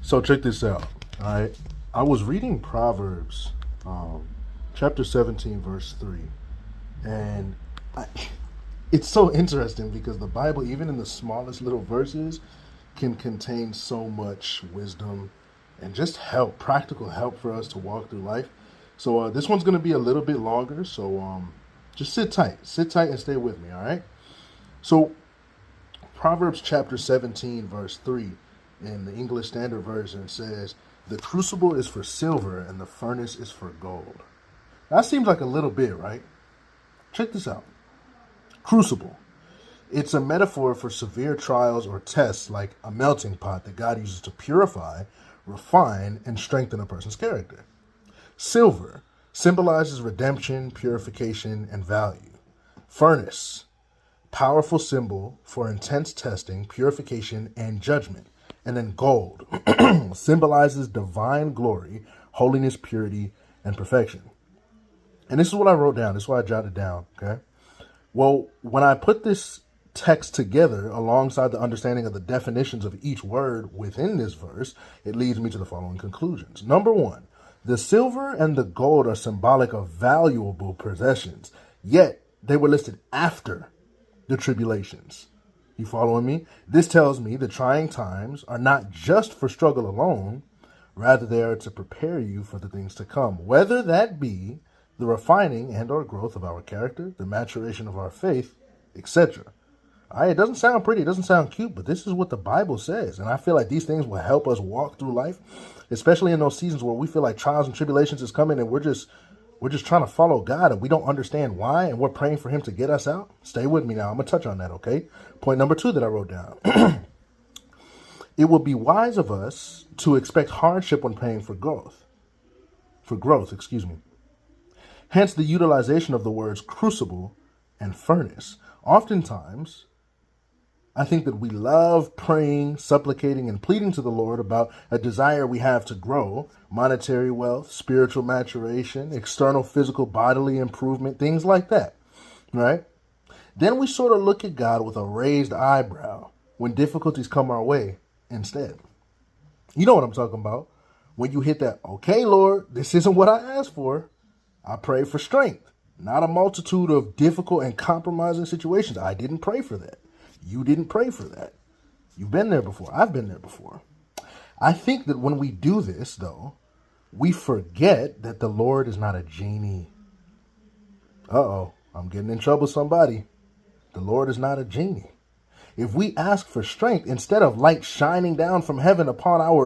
So check this out. All right, I was reading Proverbs, chapter 17, verse 3, and I, it's so interesting because the Bible, even in the smallest little verses, can contain so much wisdom and just help, practical help for us to walk through life. So this one's going to be a little bit longer. So just sit tight, and stay with me. All right. So Proverbs chapter 17, verse 3 in the English Standard Version says, "The crucible is for silver and the furnace is for gold." That seems like a little bit, right? Check this out. Crucible. It's a metaphor for severe trials or tests, like a melting pot that God uses to purify, refine, and strengthen a person's character. Silver symbolizes redemption, purification, and value. Furnace, powerful symbol for intense testing, purification, and judgment. And then gold symbolizes divine glory, holiness, purity, and perfection. And this is what I wrote down. This is why I jotted down. Okay. Well, when I put this text together alongside the understanding of the definitions of each word within this verse, it leads me to the following conclusions. Number one, the silver and the gold are symbolic of valuable possessions, yet they were listed after the tribulations. You following me? This tells me the trying times are not just for struggle alone, rather they are to prepare you for the things to come, whether that be the refining and or growth of our character, the maturation of our faith, etc. It doesn't sound pretty, it doesn't sound cute, but this is what the Bible says. And I feel like these things will help us walk through life, especially in those seasons where we feel like trials and tribulations is coming and we're just trying to follow God and we don't understand why and we're praying for him to get us out. Stay with me now. I'm going to touch on that, okay? Point number 2 that I wrote down. It would be wise of us to expect hardship when praying for growth. Excuse me. Hence the utilization of the words crucible and furnace. Oftentimes, I think that we love praying, supplicating, and pleading to the Lord about a desire we have to grow, monetary wealth, spiritual maturation, external physical bodily improvement, things like that, right? Then we sort of look at God with a raised eyebrow when difficulties come our way instead. You know what I'm talking about. When you hit that, okay, Lord, this isn't what I asked for. I pray for strength, not a multitude of difficult and compromising situations. I didn't pray for that. You didn't pray for that. You've been there before. I've been there before. I think that when we do this, though, we forget that the Lord is not a genie. Uh-oh, I'm getting in trouble with somebody. The Lord is not a genie. If we ask for strength, instead of light shining down from heaven upon our